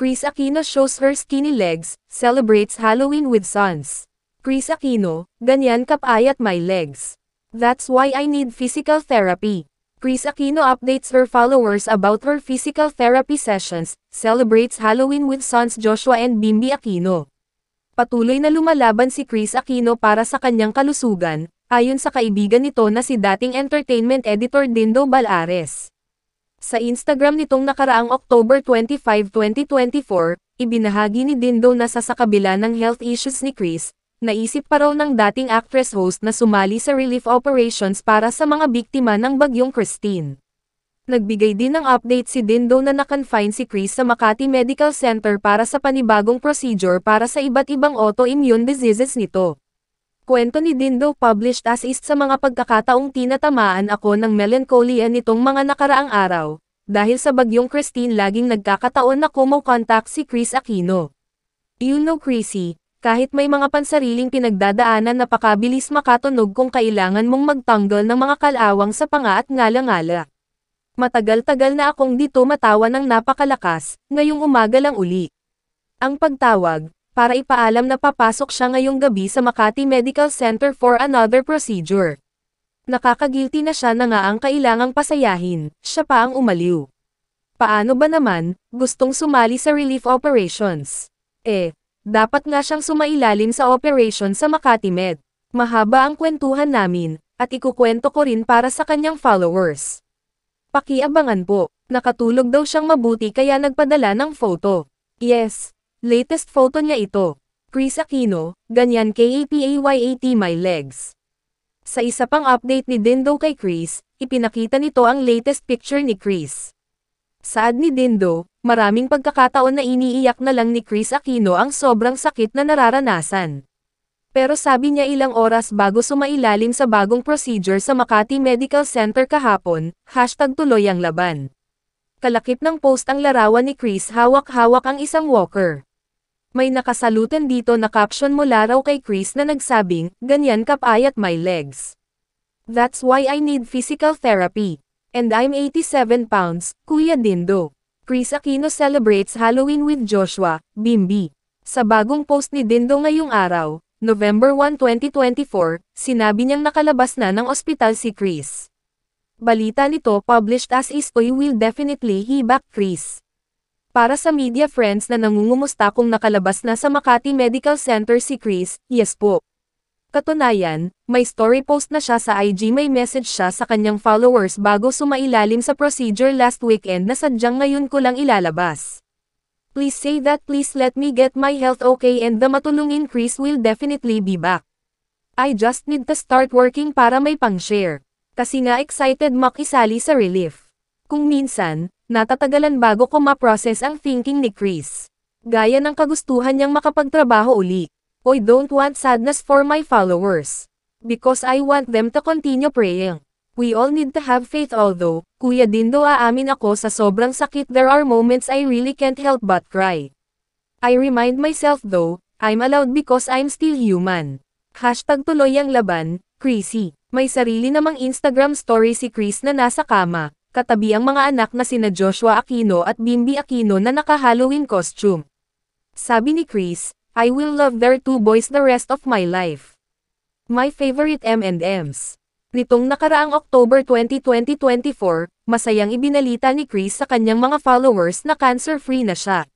Kris Aquino shows her skinny legs, celebrates Halloween with sons. Kris Aquino, ganyan kapayat my legs. That's why I need physical therapy. Kris Aquino updates her followers about her physical therapy sessions, celebrates Halloween with sons Joshua and Bimby Aquino. Patuloy na lumalaban si Kris Aquino para sa kanyang kalusugan, ayon sa kaibigan nito na si dating entertainment editor Dindo Balares. Sa Instagram nitong nakaraang October 25, 2024, ibinahagi ni Dindo na sa kabila ng health issues ni Kris, naisip pa raw ng dating actress host na sumali sa relief operations para sa mga biktima ng Bagyong Christine. Nagbigay din ng update si Dindo na nakonfine si Kris sa Makati Medical Center para sa panibagong procedure para sa iba't ibang autoimmune diseases nito. Kwento ni Dindo published as is sa mga pagkakataong tinatamaan ako ng melancholia nitong mga nakaraang araw, dahil sa Bagyong Christine laging nagkakataon na kumo-contact si Kris Aquino. You know Chrissy, kahit may mga pansariling pinagdadaanan napakabilis makatunog kung kailangan mong magtanggol ng mga kalawang sa panga at ngala-ngala. Matagal-tagal na akong dito matawa ng napakalakas, ngayong umaga lang uli. Ang pagtawag, para ipaalam na papasok siya ngayong gabi sa Makati Medical Center for another procedure. Nakakagilty na siya na nga ang kailangang pasayahin, siya pa ang umaliw. Paano ba naman, gustong sumali sa relief operations? Dapat nga siyang sumailalim sa operation sa Makati Med. Mahaba ang kwentuhan namin, at ikukwento ko rin para sa kanyang followers. Pakiabangan po, nakatulog daw siyang mabuti kaya nagpadala ng photo. Yes. Latest photo niya ito. Kris Aquino, ganyan kapayat my legs. Sa isa pang update ni Dindo kay Kris, ipinakita nito ang latest picture ni Kris. Saad ni Dindo, maraming pagkakataon na iniiyak na lang ni Kris Aquino ang sobrang sakit na nararanasan. Pero sabi niya ilang oras bago sumailalim sa bagong procedure sa Makati Medical Center kahapon, #tuloy ang laban. Kalakip ng post ang larawan ni Kris hawak-hawak ang isang walker. May nakasalutan dito na caption mula raw kay Kris na nagsabing, ganyan kapayat my legs. That's why I need physical therapy. And I'm 87 pounds, Kuya Dindo. Kris Aquino celebrates Halloween with Joshua, Bimby. Sa bagong post ni Dindo ngayong araw, November 1, 2024, sinabi niyang nakalabas na ng ospital si Kris. Balita nito published as is I will definitely he back Kris. Para sa media friends na nangungumusta kung nakalabas na sa Makati Medical Center si Kris, yes po. Katunayan, may story post na siya sa IG, may message siya sa kanyang followers bago sumailalim sa procedure last weekend na sadyang ngayon ko lang ilalabas. Please say that, please let me get my health okay and the matulungin Kris will definitely be back. I just need to start working para may pang-share. Kasi nga excited makisali sa relief. Kung minsan, natatagalan bago ko ma-process ang thinking ni Kris. Gaya ng kagustuhan niyang makapagtrabaho uli. I don't want sadness for my followers. Because I want them to continue praying. We all need to have faith although, Kuya Dindo aamin ako sa sobrang sakit there are moments I really can't help but cry. I remind myself though, I'm allowed because I'm still human. #tuloy ang laban, Chrissy. May sarili namang Instagram story si Kris na nasa kama, katabi ang mga anak na sina Joshua Aquino at Bimby Aquino na naka-Halloween costume. Sabi ni Kris, I will love their two boys the rest of my life. My favorite M&Ms. Nitong nakaraang October 20, 2024, masayang ibinalita ni Kris sa kanyang mga followers na cancer-free na siya.